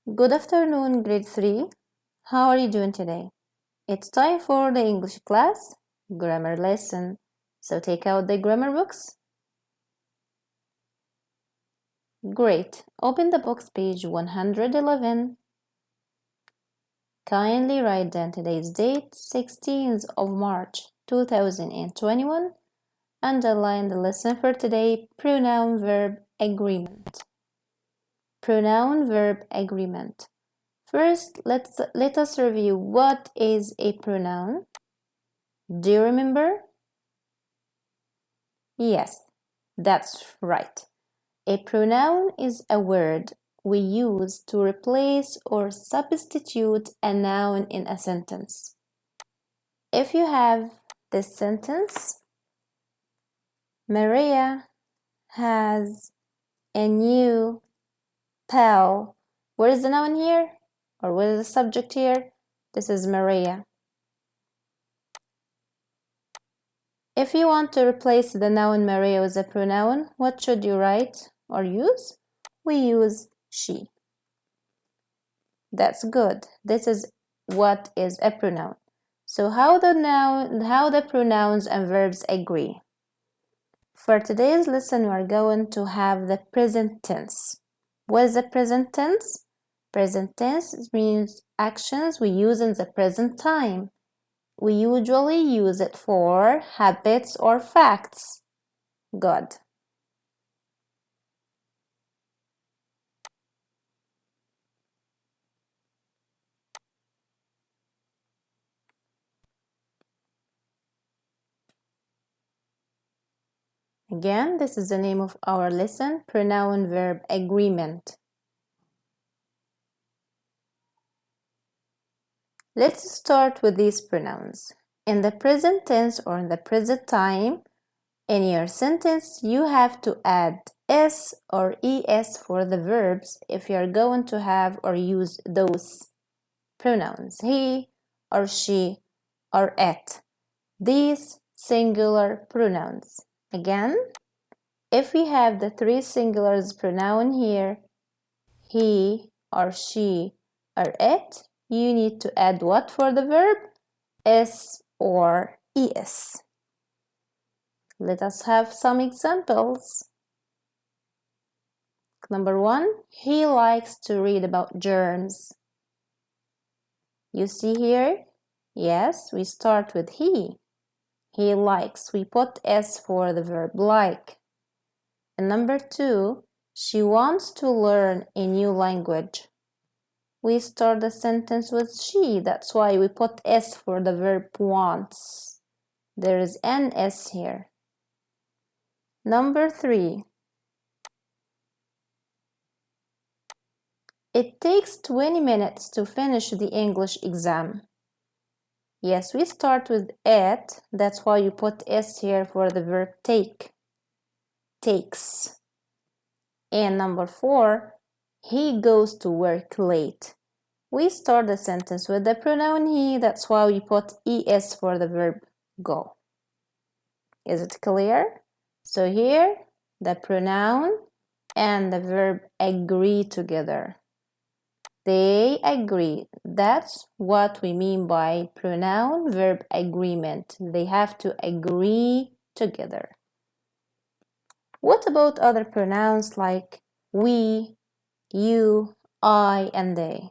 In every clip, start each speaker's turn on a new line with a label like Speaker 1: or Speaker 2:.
Speaker 1: Good afternoon, grade 3. How are you doing today? It's time for the English class grammar lesson. So take out the grammar books. Great. Open the books page 111. Kindly write down today's date, 16th of March 2021. Underline the lesson for today, pronoun-verb agreement. Pronoun-verb agreement. First, let us review what is a pronoun. Do you remember? Yes, that's right. A pronoun is a word we use to replace or substitute a noun in a sentence. If you have this sentence, Maria has a new pal. Where is the noun here? Or what is the subject here? This is Maria. If you want to replace the noun Maria with a pronoun, what should you write or use? We use she. That's good. This is what is a pronoun. So how the pronouns and verbs agree? For today's lesson, we are going to have the present tense. What is the present tense? Present tense means actions we use in the present time. We usually use it for habits or facts. Good. Again, this is the name of our lesson, pronoun-verb agreement. Let's start with these pronouns. In the present tense or in the present time, in your sentence, you have to add s or es for the verbs if you're going to have or use those pronouns, he or she or it. These singular pronouns. Again, if we have the three singulars pronoun here, he or she or it, you need to add what for the verb? S or es. Let us have some examples. Number 1, he likes to read about germs. You see here? Yes, we start with he. He likes. We put s for the verb like. And number 2, she wants to learn a new language. We start the sentence with she. That's why we put s for the verb wants. There is an s here. Number 3, it takes 20 minutes to finish the English exam. Yes, we start with it. That's why you put s here for the verb take. Takes. And number 4, he goes to work late. We start the sentence with the pronoun he. That's why we put es for the verb go. Is it clear? So here, the pronoun and the verb agree together. They agree. That's what we mean by pronoun-verb agreement. They have to agree together. What about other pronouns like we, you, I, and they?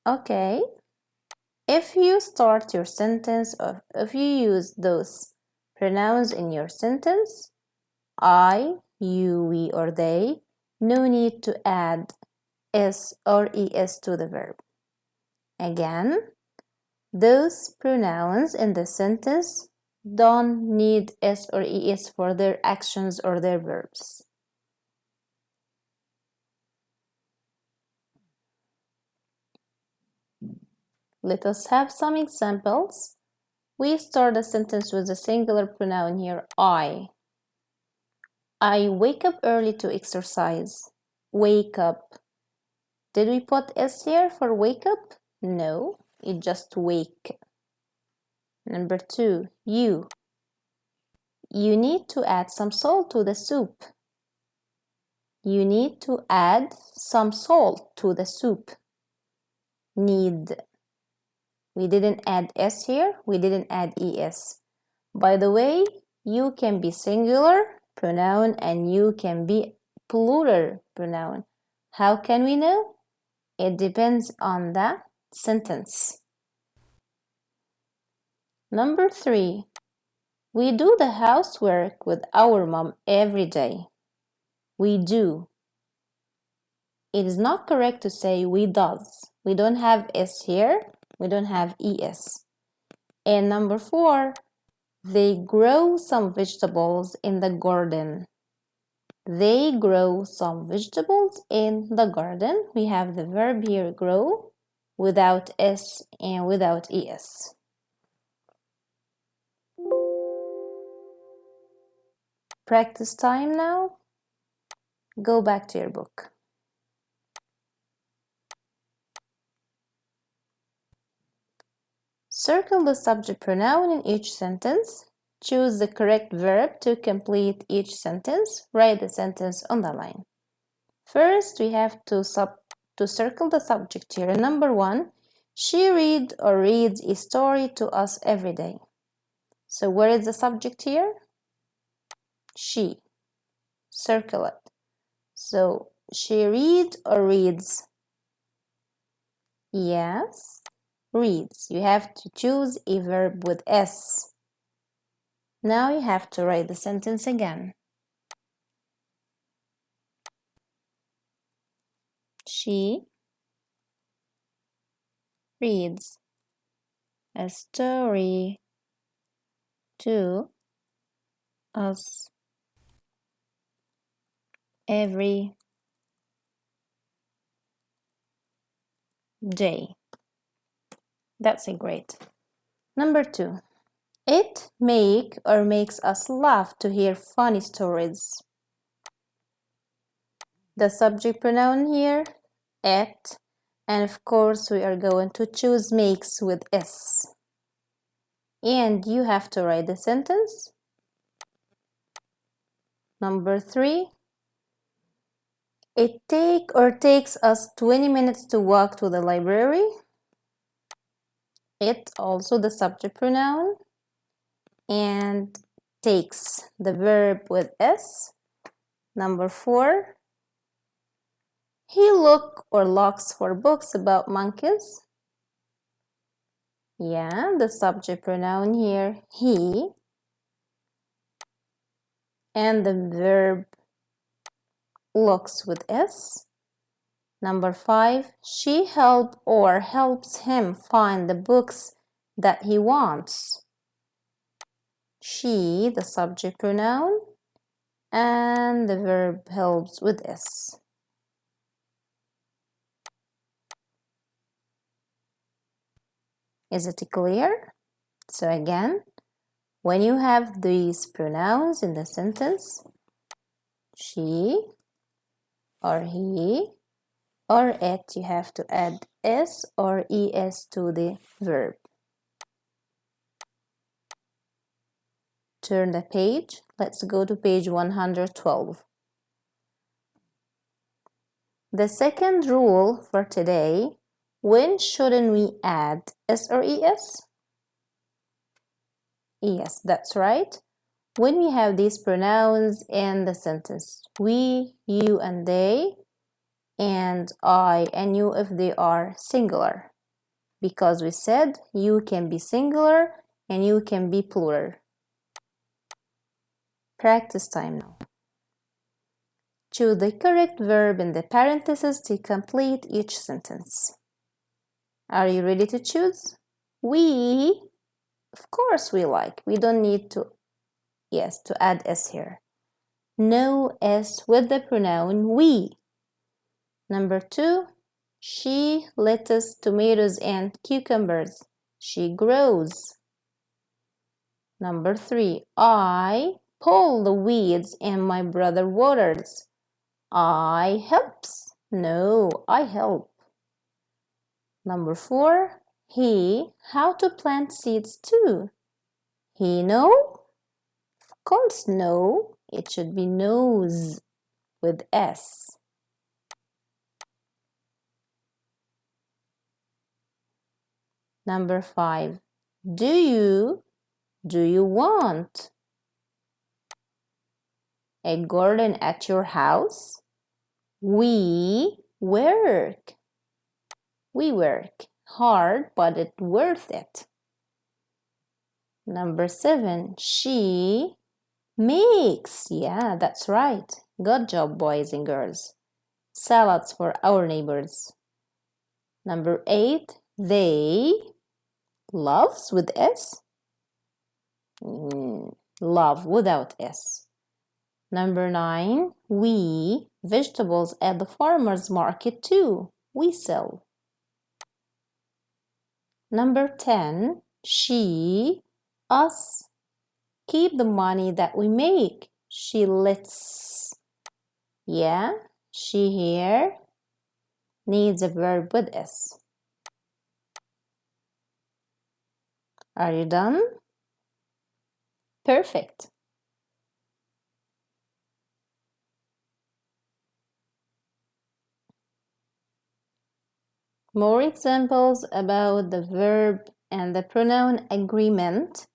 Speaker 1: Okay. If you start your sentence or if you use those pronouns in your sentence, I, you, we, or they, no need to add s or es to the verb. Again, those pronouns in the sentence don't need s or es for their actions or their verbs. Let us have some examples. We start the sentence with a singular pronoun here, I. I wake up early to exercise. Wake up. Did we put s here for wake up? No, it just wake. Number 2, you. You need to add some salt to the soup. You need to add some salt to the soup. Need. We didn't add S here. We didn't add ES. By the way, you can be singular pronoun and you can be plural pronoun. How can we know? It depends on the sentence. Number 3. We do the housework with our mom every day. We do. It is not correct to say we does. We don't have S here. We don't have ES. And number 4, they grow some vegetables in the garden. They grow some vegetables in the garden. We have the verb here, grow, without S and without ES. Practice time now. Go back to your book. Circle the subject pronoun in each sentence. Choose the correct verb to complete each sentence. Write the sentence on the line. First, we have to circle the subject here. Number 1, she read or reads a story to us every day. So where is the subject here? She. Circle it. So she read or reads? Yes, reads. You have to choose a verb with S. Now you have to write the sentence again. She reads a story to us every day. That's a great. Number 2. It makes us laugh to hear funny stories. The subject pronoun here, it, and of course we are going to choose makes with S. And you have to write the sentence. Number 3. It takes us 20 minutes to walk to the library. It, also the subject pronoun, and takes, the verb with S. Number 4. He looks for books about monkeys. Yeah, the subject pronoun here, he, and the verb looks with S. Number 5, she helps him find the books that he wants. She, the subject pronoun, and the verb helps with S. Is it clear? So again, when you have these pronouns in the sentence, she or he or it, you have to add S or ES to the verb. Turn the page. Let's go to page 112. The second rule for today, when shouldn't we add S or ES? Yes, that's right. When we have these pronouns in the sentence, we, you, and they, and I and you if they are singular, because we said you can be singular and you can be plural. Practice time now. Choose the correct verb in the parentheses to complete each sentence. Are you ready to choose? We, of course we like. We don't need to add S here. No S with the pronoun we. Number 2, she, lettuce, tomatoes, and cucumbers. She grows. Number 3, I pull the weeds and my brother waters. I helps. No, I help. Number 4, he, how to plant seeds too. He know? Of course no. It should be knows with S. Number 5. Do you want a garden at your house? We work. We work hard, but it's worth it. Number 7. She makes. Yeah, that's right. Good job, boys and girls. Salads for our neighbors. Number 8. They loves with S. Love without S. Number 9. We vegetables at the farmer's market too. We sell. Number 10. She, us, keep the money that we make. She lets. Yeah, she here needs a verb with S. Are you done? Perfect. More examples about the verb and the pronoun agreement.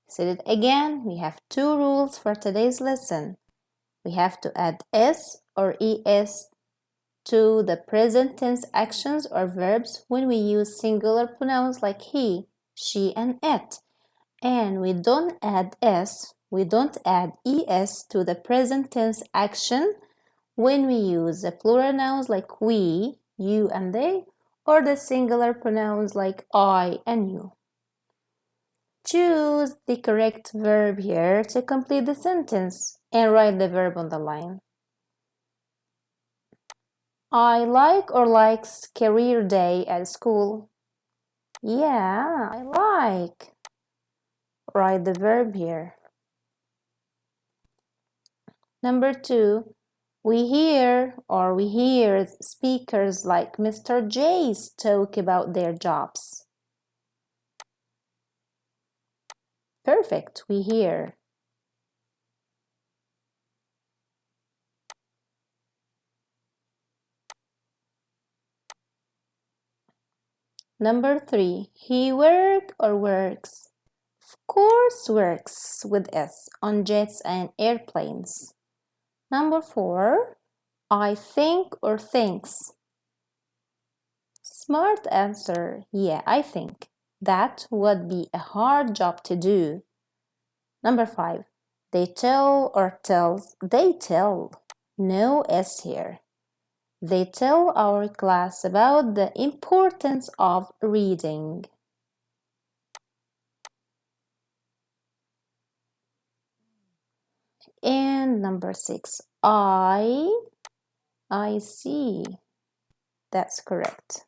Speaker 1: Say it again. We have 2 rules for today's lesson. We have to add S or ES to the present tense actions or verbs when we use singular pronouns like he, she, and it. And we don't add S, we don't add ES to the present tense action when we use the plural nouns like we, you, and they, or the singular pronouns like I and you. Choose the correct verb here to complete the sentence and write the verb on the line. I like or likes career day at school. Yeah, I like. Write the verb here. Number 2, we hear speakers like Mr. J's talk about their jobs. Perfect, we hear. Number 3, he work or works. Of course, works with S on jets and airplanes. Number 4, I think or thinks. Smart answer. Yeah, I think. That would be a hard job to do. Number 5, they tell or tells. They tell. No S here. They tell our class about the importance of reading. And number 6, I see. That's correct.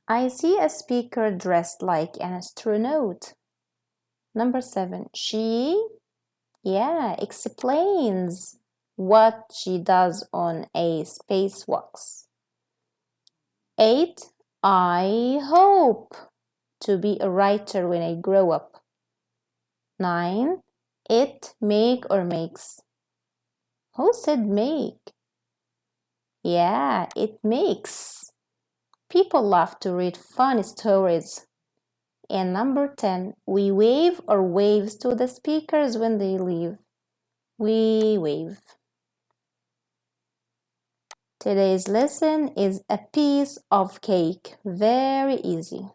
Speaker 1: I see a speaker dressed like an astronaut. Number 7, she, explains what she does on a spacewalk. 8, I hope to be a writer when I grow up. 9, it make or makes. Who said make? Yeah, it makes. People love to read funny stories. And number 10, we wave or waves to the speakers when they leave. We wave. Today's lesson is a piece of cake. Very easy.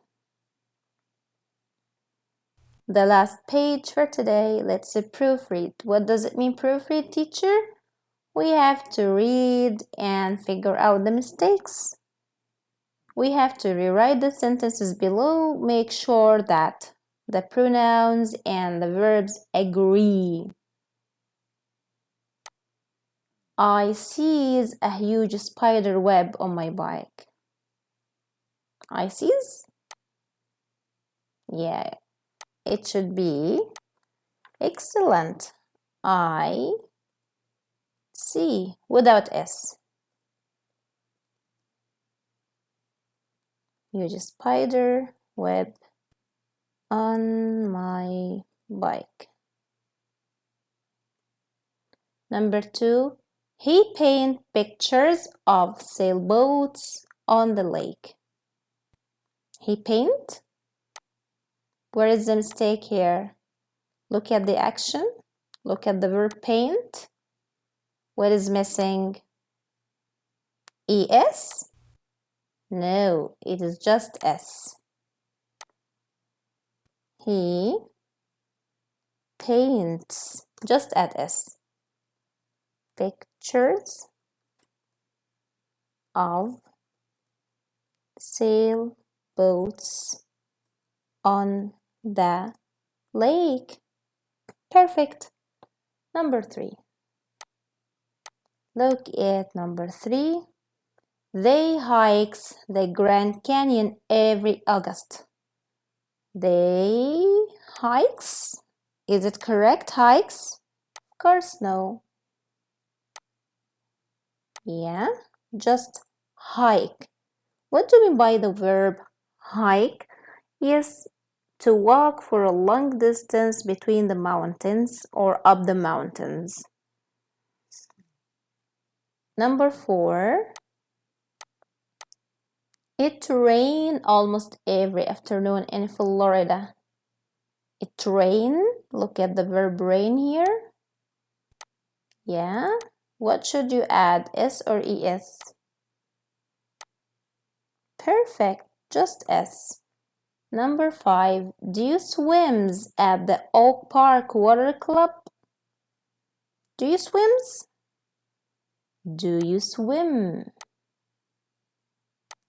Speaker 1: The last page for today, let's proofread. What does it mean, proofread, teacher? We have to read and figure out the mistakes. We have to rewrite the sentences below, make sure that the pronouns and the verbs agree. I sees a huge spider web on my bike. I sees? Yeah, it should be excellent. I see without S. Huge spider web on my bike. Number 2, he painted pictures of sailboats on the lake. He paint? Where is the mistake here? Look at the action. Look at the verb paint. What is missing? ES? No, it is just S. He paints. Just add S. Pictures of sailboats on the lake. Perfect. Number 3. Look at number 3. They hikes the Grand Canyon every August. They hikes? Is it correct, hikes? Of course no. Yeah, just hike. What do you mean by the verb hike? Yes, to walk for a long distance between the mountains or up the mountains. Number 4. It rained almost every afternoon in Florida. It rained. Look at the verb rain here. Yeah. What should you add, S or ES? Perfect. Just S. Number 5. Do you swims at the Oak Park Water Club? Do you swims? Do you swim?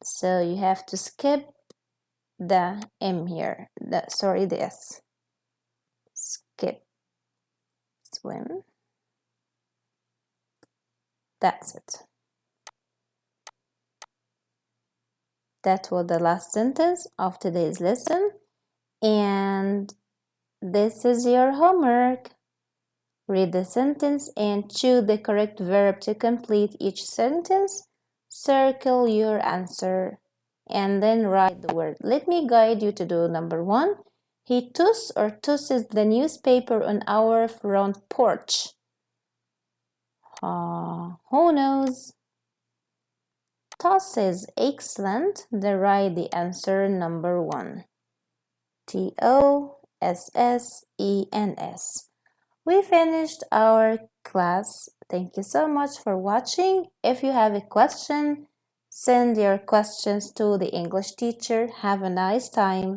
Speaker 1: So you have to skip the M here. The S. Skip. Swim. That's it. That was the last sentence of today's lesson. And this is your homework. Read the sentence and choose the correct verb to complete each sentence. Circle your answer and then write the word. Let me guide you to do number 1. He tosses the newspaper on our front porch. Who knows? Tosses. Excellent. Then write the answer number 1. TOSSENS. We finished our class. Thank you so much for watching. If you have a question, send your questions to the English teacher. Have a nice time.